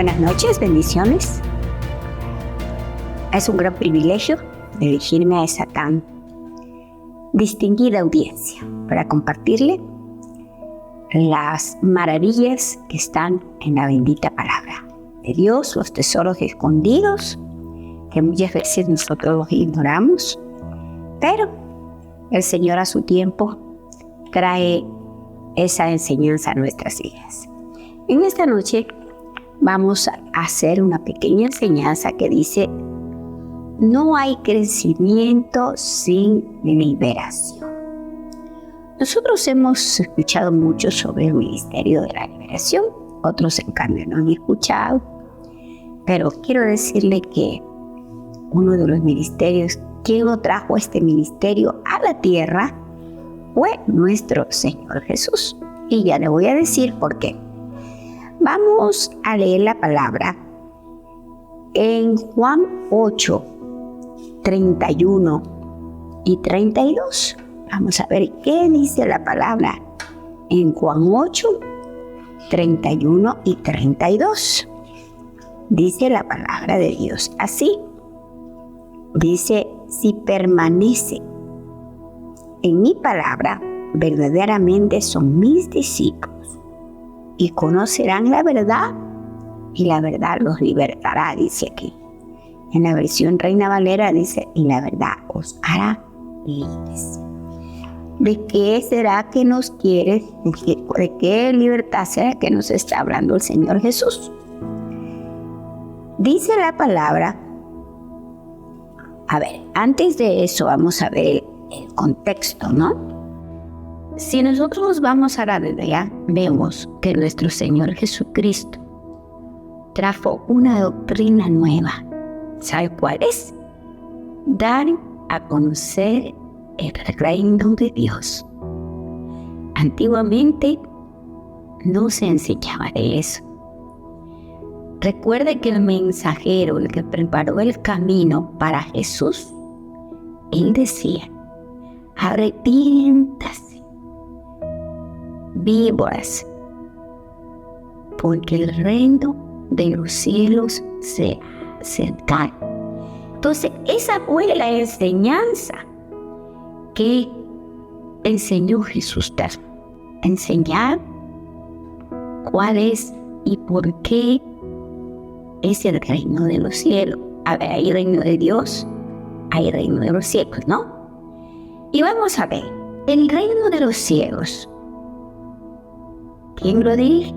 Buenas noches, bendiciones. Es un gran privilegio dirigirme a esa tan distinguida audiencia para compartirle las maravillas que están en la bendita palabra de Dios, los tesoros escondidos que muchas veces nosotros los ignoramos, pero el Señor a su tiempo trae esa enseñanza a nuestras vidas. En esta noche vamos a hacer una pequeña enseñanza que dice: no hay crecimiento sin liberación. Nosotros hemos escuchado mucho sobre el ministerio de la liberación, otros en cambio no han escuchado, pero quiero decirle que uno de los ministerios que lo trajo este ministerio a la tierra fue nuestro Señor Jesús. Y ya le voy a decir por qué. Vamos a leer la palabra en Juan 8, 31 y 32. Vamos a ver qué dice la palabra en Juan 8, 31 y 32. Dice la palabra de Dios así. Dice: si permanece en mi palabra, verdaderamente son mis discípulos y conocerán la verdad, y la verdad los libertará, dice aquí. En la versión Reina Valera dice: y la verdad os hará libres. ¿De qué será que nos quiere? ¿De qué libertad será que nos está hablando el Señor Jesús? Dice la palabra. A ver, antes de eso vamos a ver el contexto, ¿no? Si nosotros vamos a la Biblia, vemos que nuestro Señor Jesucristo trajo una doctrina nueva. ¿Sabe cuál es? Dar a conocer el reino de Dios. Antiguamente no se enseñaba de eso. Recuerde que el mensajero, el que preparó el camino para Jesús, él decía: arrepiéntase, víboras, porque el reino de los cielos se acerca. Entonces, esa fue la enseñanza que enseñó Jesús. Enseñar cuál es y por qué es el reino de los cielos. A ver, hay reino de Dios, hay reino de los cielos, ¿no? Y vamos a ver, el reino de los cielos, ¿quién lo dirige?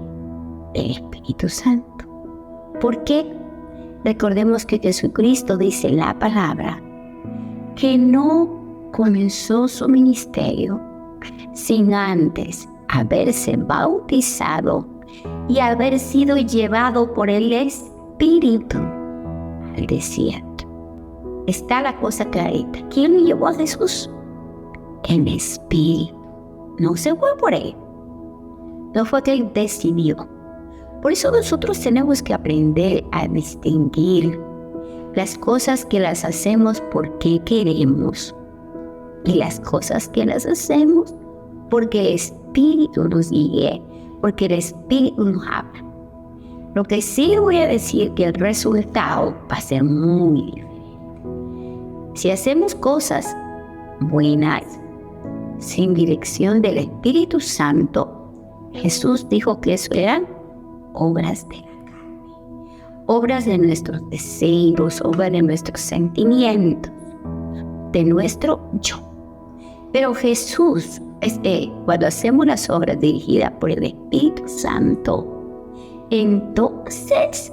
El Espíritu Santo. ¿Por qué? Recordemos que Jesucristo dice en la palabra que no comenzó su ministerio sin antes haberse bautizado y haber sido llevado por el Espíritu al desierto. Está la cosa clarita. ¿Quién llevó a Jesús? El Espíritu. No se fue por él. No fue que él decidió. Por eso nosotros tenemos que aprender a distinguir las cosas que las hacemos porque queremos y las cosas que las hacemos porque el Espíritu nos guía, porque el Espíritu nos habla. Lo que sí le voy a decir que el resultado va a ser muy diferente. Si hacemos cosas buenas sin dirección del Espíritu Santo, Jesús dijo que eso eran obras de la carne, obras de nuestros deseos, obras de nuestros sentimientos, de nuestro yo. Pero Jesús, cuando hacemos las obras dirigidas por el Espíritu Santo, entonces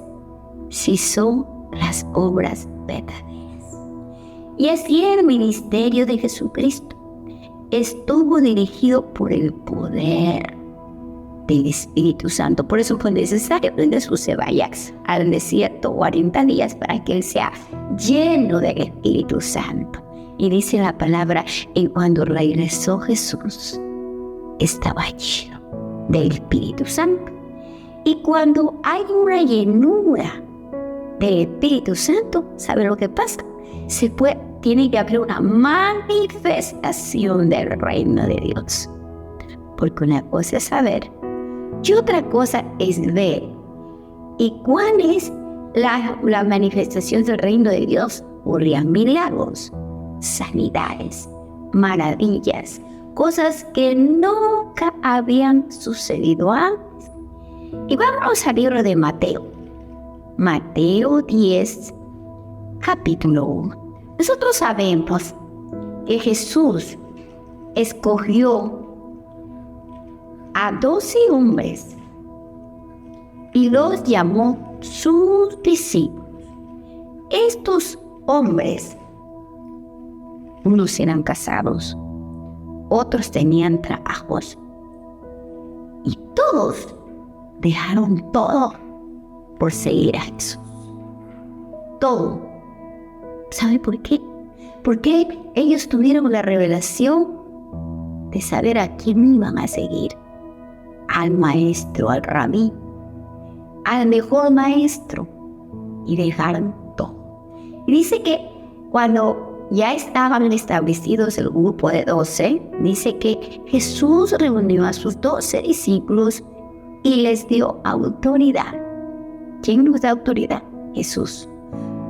sí son las obras verdaderas. Y así el ministerio de Jesucristo estuvo dirigido por el poder del Espíritu Santo. Por eso fue necesario que Jesús se vaya al desierto 40 días para que él sea lleno del Espíritu Santo. Y dice la palabra, y cuando regresó Jesús, estaba lleno del Espíritu Santo. Y cuando hay una llenura del Espíritu Santo, ¿sabe lo que pasa? Tiene que haber una manifestación del reino de Dios. Porque una cosa es saber y otra cosa es ver ¿Y cuál es la manifestación del reino de Dios? Ocurrían milagros, sanidades, maravillas, cosas que nunca habían sucedido antes. Y vamos al libro de Mateo. Mateo 10, capítulo 1. Nosotros sabemos que Jesús escogió a 12 hombres y los llamó sus discípulos. Estos hombres, unos eran casados, otros tenían trabajos, y todos dejaron todo por seguir a Jesús. Todo. ¿Sabe por qué? Porque ellos tuvieron la revelación de saber a quién iban a seguir. Al maestro, al rabí, al mejor maestro, y dejaron todo. Y dice que cuando ya estaban establecidos el grupo de 12, dice que Jesús reunió a sus 12 discípulos y les dio autoridad. ¿Quién nos da autoridad? Jesús.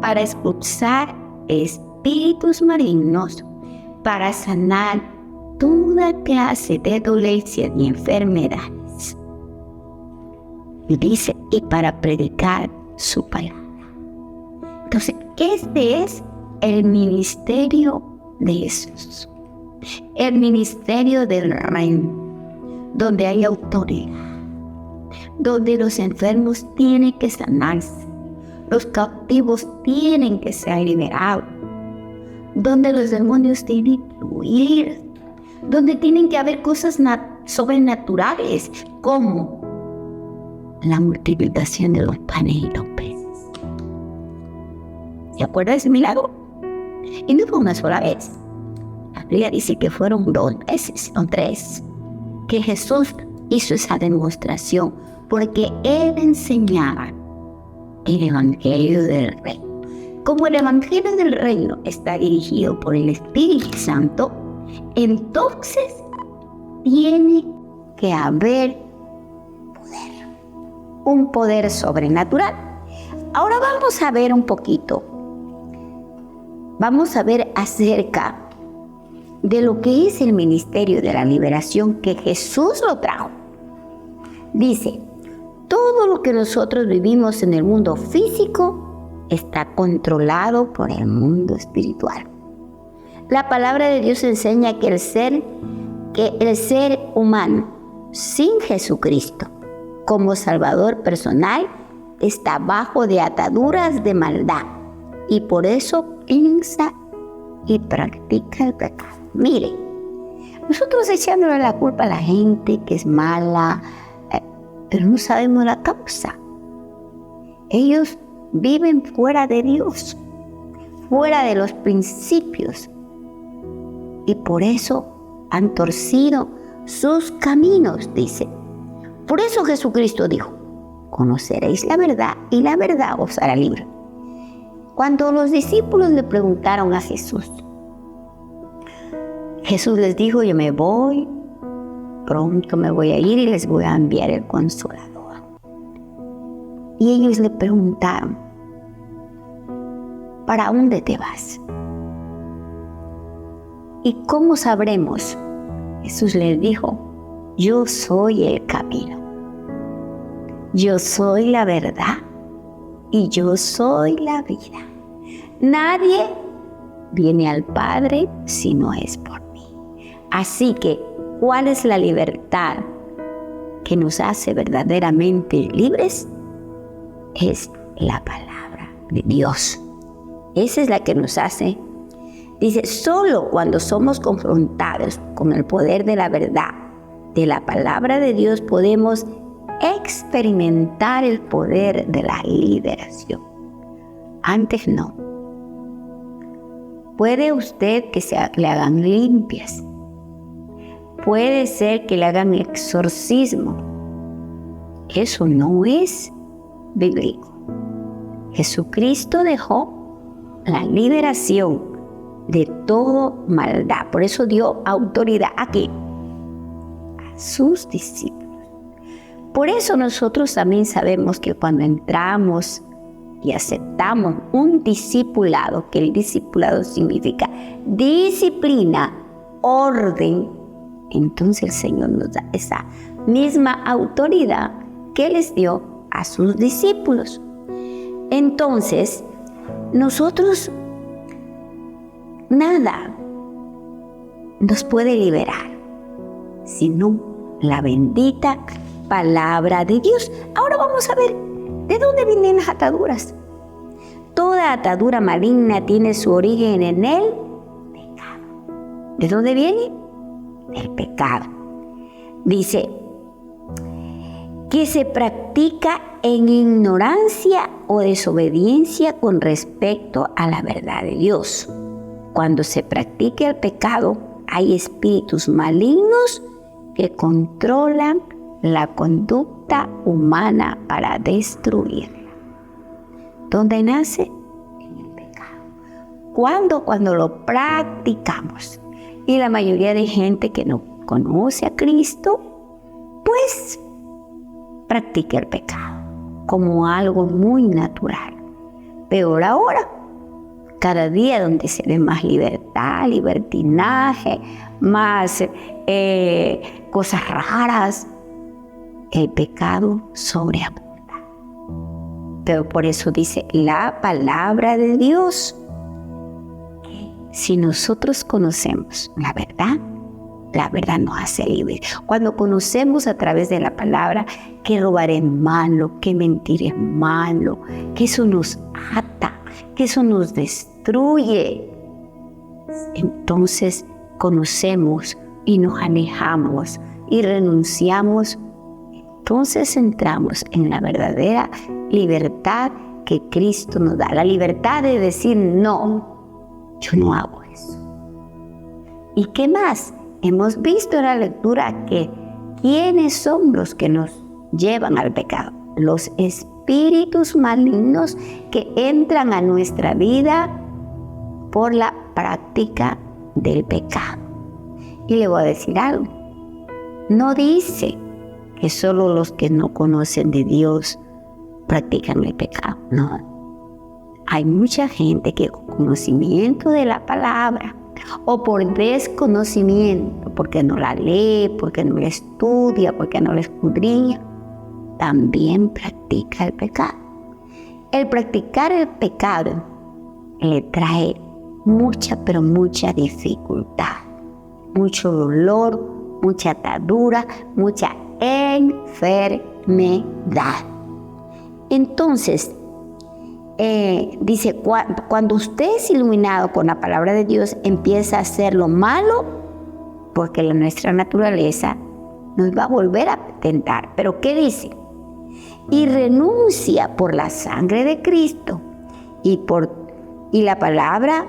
Para expulsar espíritus malignos, para sanar toda clase de dolencias y enfermedades. Y dice, y para predicar su palabra. Entonces, este es el ministerio de Jesús. El ministerio del reino, donde hay autoridad, donde los enfermos tienen que sanarse, los cautivos tienen que ser liberados, donde los demonios tienen que huir, donde tienen que haber cosas sobrenaturales, como la multiplicación de los panes y los peces. ¿Se acuerda de ese milagro? Y no fue una sola vez. La Biblia dice que fueron 2 veces o 3 que Jesús hizo esa demostración, porque Él enseñaba el Evangelio del Reino. Como el Evangelio del Reino está dirigido por el Espíritu Santo, entonces tiene que haber poder, un poder sobrenatural. Ahora vamos a ver un poquito, vamos a ver acerca de lo que es el ministerio de la liberación que Jesús lo trajo. Dice, todo lo que nosotros vivimos en el mundo físico está controlado por el mundo espiritual. La palabra de Dios enseña que el ser humano sin Jesucristo como Salvador personal está bajo de ataduras de maldad y por eso piensa y practica el pecado. Mire, nosotros echándole la culpa a la gente que es mala, pero no sabemos la causa. Ellos viven fuera de Dios, fuera de los principios, y por eso han torcido sus caminos, dice. Por eso Jesucristo dijo, conoceréis la verdad y la verdad os hará libre. Cuando los discípulos le preguntaron a Jesús, Jesús les dijo, yo me voy, pronto me voy a ir y les voy a enviar el Consolador. Y ellos le preguntaron, ¿para dónde te vas? ¿Y cómo sabremos? Jesús les dijo, yo soy el camino, yo soy la verdad y yo soy la vida. Nadie viene al Padre si no es por mí. Así que, ¿cuál es la libertad que nos hace verdaderamente libres? Es la palabra de Dios. Esa es la que nos hace. Dice, solo cuando somos confrontados con el poder de la verdad, de la palabra de Dios, podemos experimentar el poder de la liberación. Antes no. Puede usted que le hagan limpias. Puede ser que le hagan exorcismo. Eso no es bíblico. Jesucristo dejó la liberación de toda maldad. Por eso dio autoridad aquí a sus discípulos. Por eso nosotros también sabemos que cuando entramos y aceptamos un discipulado, que el discipulado significa disciplina, orden, entonces el Señor nos da esa misma autoridad que les dio a sus discípulos. Entonces, nosotros, nada nos puede liberar, sino la bendita palabra de Dios. Ahora vamos a ver de dónde vienen las ataduras. Toda atadura maligna tiene su origen en el pecado. ¿De dónde viene? Del pecado. Dice que se practica en ignorancia o desobediencia con respecto a la verdad de Dios. Cuando se practica el pecado, hay espíritus malignos que controlan la conducta humana para destruirla. ¿Dónde nace? En el pecado. Cuando lo practicamos. Y la mayoría de gente que no conoce a Cristo, pues practica el pecado como algo muy natural. Peor ahora, cada día donde se ve más libertad, libertinaje, más cosas raras, el pecado sobreabunda. Pero por eso dice la palabra de Dios, que si nosotros conocemos la verdad nos hace libres. Cuando conocemos a través de la palabra que robar es malo, que mentir es malo, que eso nos ata, que eso nos destruye, entonces conocemos y nos alejamos y renunciamos. Entonces entramos en la verdadera libertad que Cristo nos da. La libertad de decir no, yo no hago eso. ¿Y qué más? Hemos visto en la lectura que ¿quiénes son los que nos llevan al pecado? Los espíritus malignos que entran a nuestra vida por la práctica del pecado. Y le voy a decir algo. No dice que solo los que no conocen de Dios practican el pecado. No. Hay mucha gente que con conocimiento de la palabra o por desconocimiento, porque no la lee, porque no la estudia, porque no la escudriña, también practica el pecado. El practicar el pecado le trae mucha, pero mucha dificultad, mucho dolor, mucha atadura, mucha enfermedad. Entonces, dice, cuando usted es iluminado con la palabra de Dios, empieza a hacer lo malo, porque nuestra naturaleza nos va a volver a tentar. Pero ¿qué dice? Y renuncia por la sangre de Cristo y la palabra,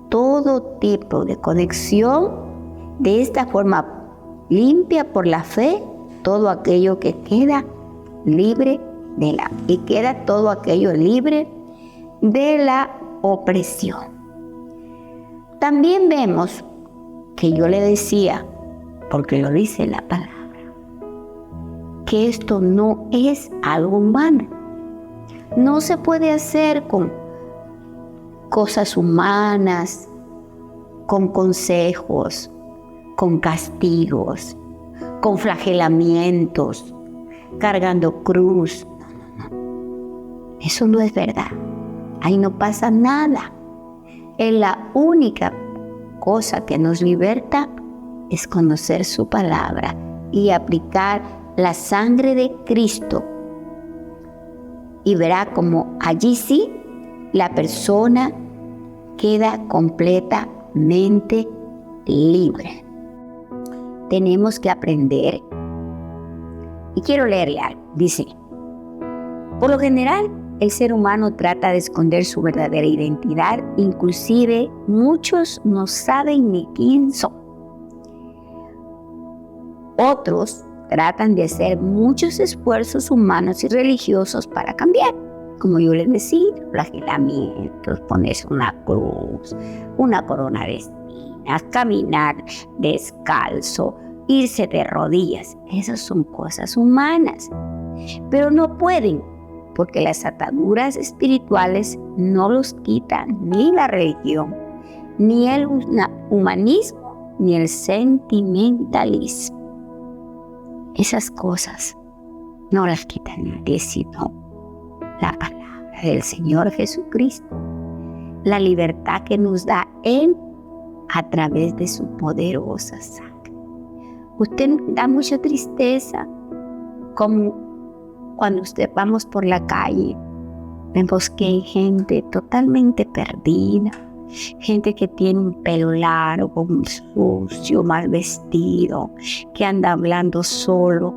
todo tipo de conexión, de esta forma limpia por la fe, todo aquello que queda libre y queda todo aquello libre de la opresión. También vemos que yo le decía, porque lo dice la palabra, que esto no es algo humano. No se puede hacer con cosas humanas, con consejos, con castigos, con flagelamientos, cargando cruz. No. Eso no es verdad. Ahí no pasa nada. Es la única cosa que nos liberta es conocer su palabra y aplicar la sangre de Cristo. Y verá como allí sí la persona queda completamente libre. Tenemos que aprender. Y quiero leerle algo. Dice, por lo general, el ser humano trata de esconder su verdadera identidad. Inclusive, muchos no saben ni quién son. Otros tratan de hacer muchos esfuerzos humanos y religiosos para cambiar. Como yo les decía, flagelamientos, ponerse una cruz, una corona de espinas, caminar descalzo, irse de rodillas. Esas son cosas humanas, pero no pueden, porque las ataduras espirituales no los quitan ni la religión, ni el humanismo, ni el sentimentalismo. Esas cosas no las quita nadie, sino la palabra del Señor Jesucristo, la libertad que nos da Él a través de su poderosa sangre. Usted da mucha tristeza, como cuando vamos por la calle, vemos que hay gente totalmente perdida, gente que tiene un pelo largo, un sucio, mal vestido, que anda hablando solo.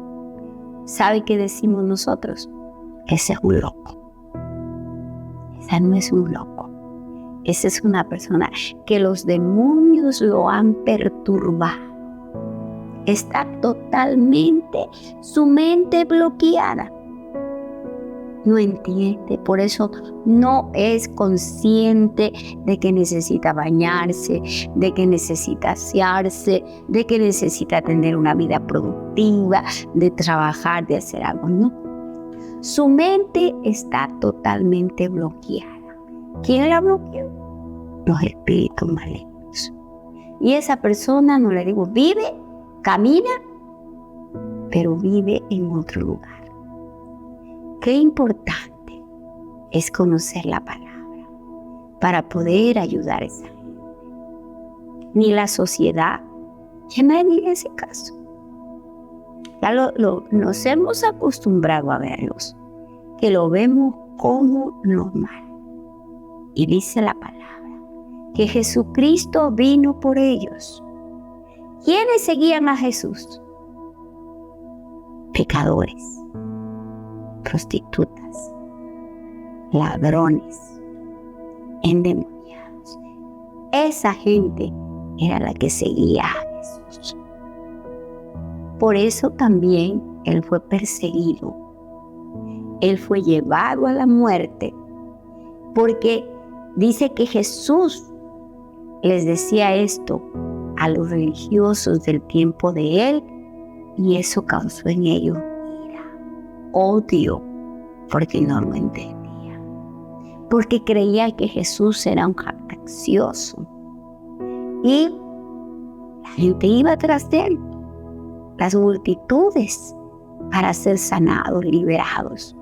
¿Sabe qué decimos nosotros? Ese es un loco. Esa no es un loco. Esa es una persona que los demonios lo han perturbado. Está totalmente su mente bloqueada. No entiende, por eso no es consciente de que necesita bañarse, de que necesita asearse, de que necesita tener una vida productiva, de trabajar, de hacer algo. No. Su mente está totalmente bloqueada. ¿Quién la bloqueó? Los espíritus malignos. Y esa persona, no le digo, vive, camina, pero vive en otro lugar. Qué importante es conocer la palabra para poder ayudar a esa gente. Ni la sociedad, ya nadie le hace caso. Ya nos hemos acostumbrado a verlos, que lo vemos como normal. Y dice la palabra que Jesucristo vino por ellos. ¿Quiénes seguían a Jesús? Pecadores, prostitutas, ladrones, endemoniados. Esa gente era la que seguía a Jesús. Por eso también Él fue perseguido. Él fue llevado a la muerte, porque dice que Jesús les decía esto a los religiosos del tiempo de Él, y eso causó en ellos ira, odio, porque no lo entendían, porque creían que Jesús era un jactancioso, y la gente iba tras de Él, las multitudes, para ser sanados, liberados,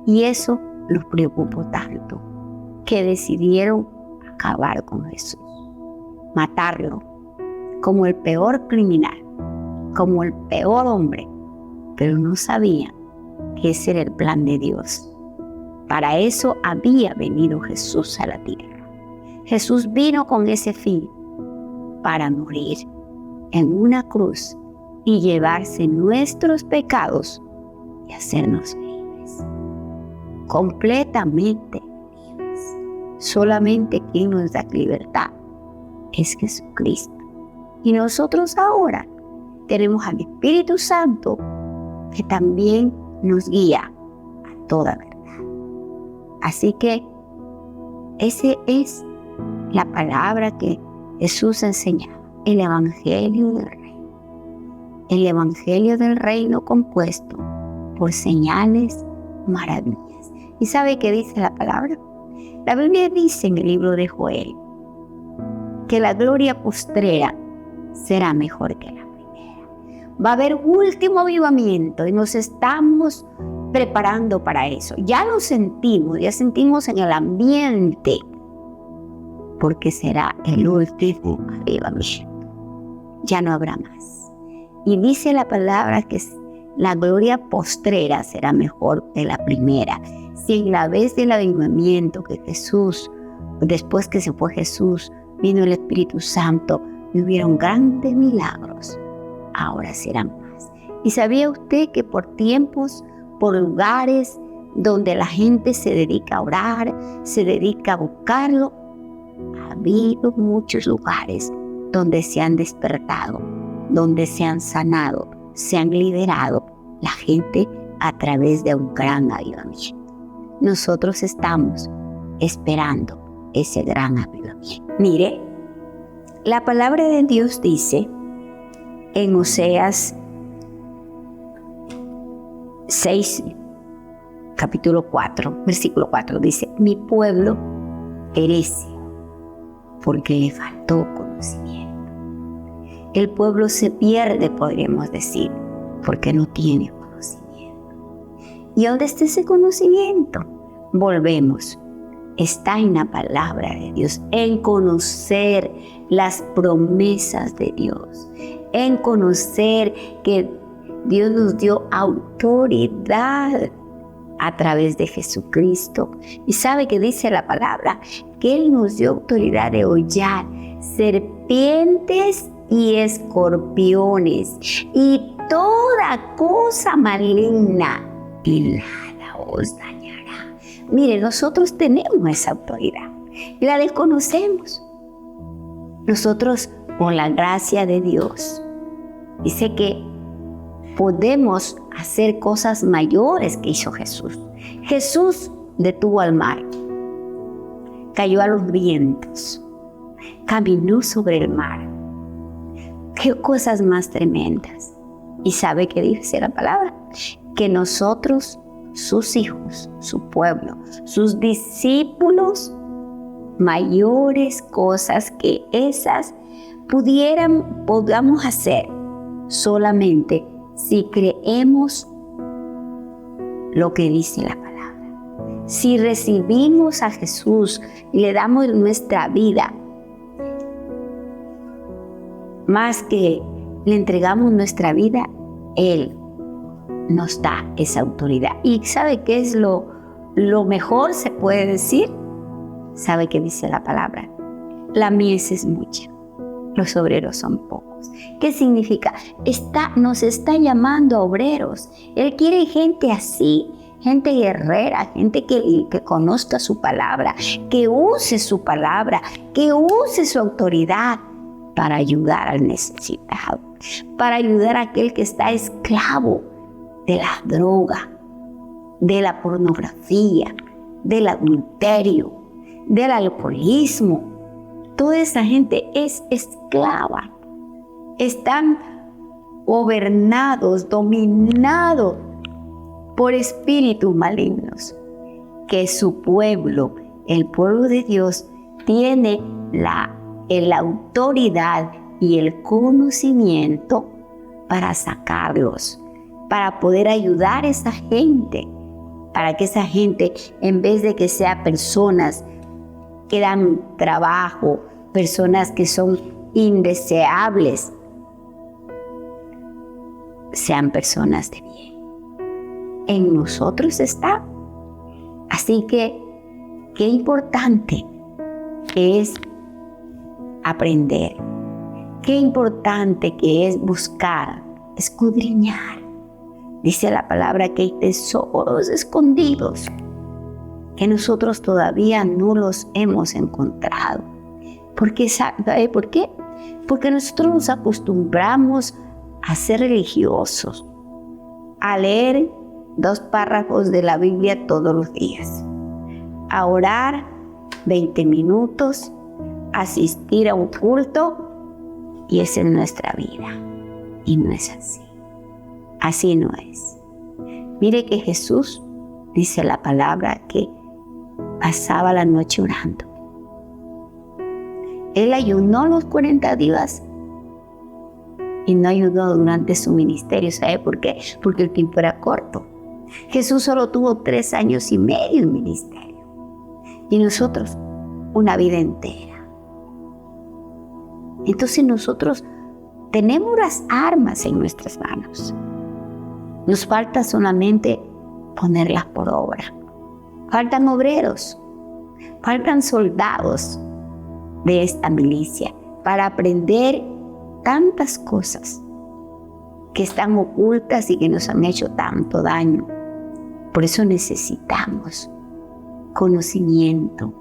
y eso los preocupó tanto que decidieron acabar con Jesús, matarlo como el peor criminal, como el peor hombre, pero no sabían que ese era el plan de Dios. Para eso había venido Jesús a la tierra. Jesús vino con ese fin, para morir en una cruz y llevarse nuestros pecados y hacernos libres, completamente libres. Solamente quien nos da libertad es Jesucristo. Y nosotros ahora tenemos al Espíritu Santo, que también nos guía a toda verdad. Así que esa es la palabra que Jesús enseñaba, el Evangelio del Reino. El Evangelio del Reino compuesto por señales, maravillas. ¿Y sabe qué dice la palabra? La Biblia dice en el libro de Joel que la gloria postrera será mejor que la primera. Va a haber un último avivamiento y nos estamos preparando para eso. Ya lo sentimos, ya sentimos en el ambiente, porque será el último avivamiento. Ya no habrá más. Y dice la palabra que la gloria postrera será mejor que la primera. Si en la vez del avivamiento que Jesús, después que se fue Jesús, vino el Espíritu Santo y hubieron grandes milagros, ahora serán más. ¿Y sabía usted que por tiempos, por lugares donde la gente se dedica a orar, se dedica a buscarlo, ha habido muchos lugares donde se han despertado, donde se han sanado, se han liderado la gente a través de un gran avivamiento? Nosotros estamos esperando ese gran avivamiento. Mire, la palabra de Dios dice En Oseas 6, capítulo 4, versículo 4, dice: mi pueblo perece porque le faltó conocimiento. El pueblo se pierde, podríamos decir, porque no tiene conocimiento. ¿Y dónde está ese conocimiento? Volvemos. Está en la palabra de Dios, en conocer las promesas de Dios, en conocer que Dios nos dio autoridad a través de Jesucristo. Y sabe que dice la palabra que Él nos dio autoridad de hollar serpientes y escorpiones y toda cosa maligna, y nada os dañará. Mire, nosotros tenemos esa autoridad y la desconocemos. Nosotros, por la gracia de Dios, dice que podemos hacer cosas mayores que hizo Jesús. Jesús detuvo al mar, cayó a los vientos, caminó sobre el mar. Qué cosas más tremendas. ¿Y sabe qué dice la palabra? Que nosotros, sus hijos, su pueblo, sus discípulos, mayores cosas que esas podamos hacer solamente si creemos lo que dice la palabra. Si recibimos a Jesús y le damos nuestra vida, más que le entregamos nuestra vida, Él nos da esa autoridad. ¿Y sabe qué es lo mejor, se puede decir? ¿Sabe qué dice la palabra? La mies es mucha, los obreros son pocos. ¿Qué significa? Nos está llamando a obreros. Él quiere gente así, gente guerrera, gente que conozca su palabra, que use su palabra, que use su autoridad para ayudar al necesitado, para ayudar a aquel que está esclavo de la droga, de la pornografía, del adulterio, del alcoholismo. Toda esa gente es esclava. Están gobernados, dominados por espíritus malignos. Que su pueblo, el pueblo de Dios, tiene la autoridad y el conocimiento para sacarlos, para poder ayudar a esa gente, para que esa gente, en vez de que sea personas que dan trabajo, personas que son indeseables, sean personas de bien. En nosotros está. Así que, qué importante que es aprender. Qué importante que es buscar, escudriñar. Dice la palabra que hay tesoros escondidos que nosotros todavía no los hemos encontrado. ¿Sabe por qué? Porque nosotros nos acostumbramos a ser religiosos, a leer 2 párrafos de la Biblia todos los días, a orar 20 minutos, asistir a un culto, y esa es nuestra vida. Y no es así. Así no es. Mire que Jesús, dice la palabra, que pasaba la noche orando. Él ayunó los 40 días y no ayunó durante su ministerio. ¿Sabe por qué? Porque el tiempo era corto. Jesús solo tuvo 3 años y medio en ministerio. Y nosotros, una vida entera. Entonces nosotros tenemos las armas en nuestras manos. Nos falta solamente ponerlas por obra. Faltan obreros, faltan soldados de esta milicia para aprender tantas cosas que están ocultas y que nos han hecho tanto daño. Por eso necesitamos conocimiento,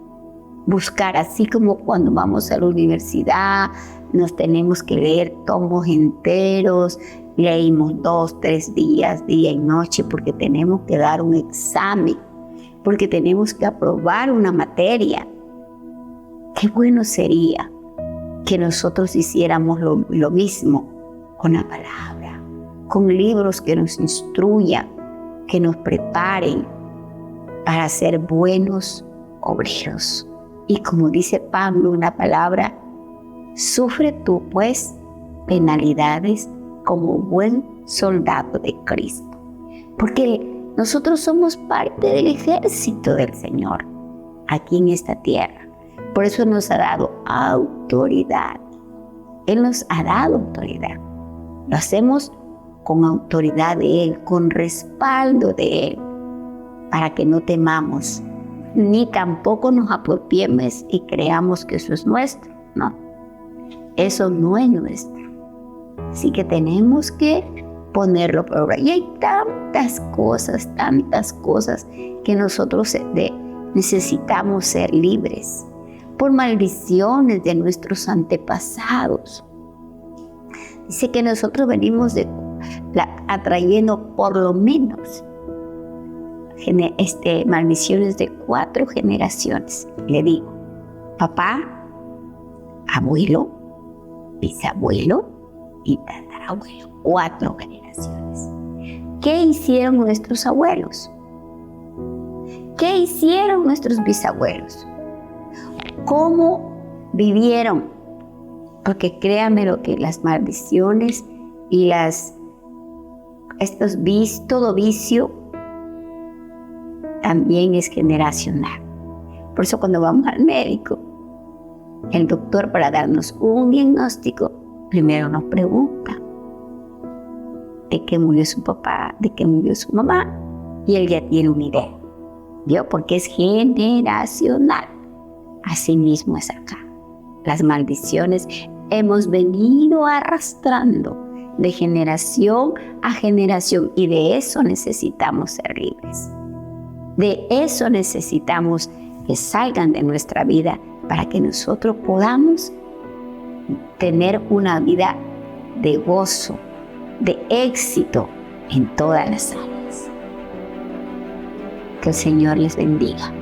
buscar, así como cuando vamos a la universidad, nos tenemos que leer tomos enteros, leímos 2, 3 días, día y noche, porque tenemos que dar un examen, porque tenemos que aprobar una materia. Qué bueno sería que nosotros hiciéramos lo mismo con la palabra, con libros que nos instruyan, que nos preparen para ser buenos obreros. Y como dice Pablo en la palabra, sufre tú pues penalidades como buen soldado de Cristo. Porque nosotros somos parte del ejército del Señor aquí en esta tierra. Por eso nos ha dado autoridad. Él nos ha dado autoridad. Lo hacemos con autoridad de Él, con respaldo de Él, para que no temamos, ni tampoco nos apropiemos y creamos que eso es nuestro. No, eso no es nuestro. Así que tenemos que ponerlo por obra. Y hay tantas cosas que nosotros necesitamos ser libres por maldiciones de nuestros antepasados. Dice que nosotros venimos atrayendo por lo menos maldiciones de 4 generaciones. Le digo, papá, abuelo, bisabuelo y tatarabuelo. 4 generaciones. ¿Qué hicieron nuestros abuelos? ¿Qué hicieron nuestros bisabuelos? ¿Cómo vivieron? Porque créanme lo que las maldiciones y todo vicio también es generacional. Por eso cuando vamos al médico, el doctor, para darnos un diagnóstico, primero nos pregunta de qué murió su papá, de qué murió su mamá, y él ya tiene una idea. ¿Vio? Porque es generacional. Así mismo es acá. Las maldiciones hemos venido arrastrando de generación a generación, y de eso necesitamos ser libres. De eso necesitamos que salgan de nuestra vida para que nosotros podamos tener una vida de gozo, de éxito en todas las áreas. Que el Señor les bendiga.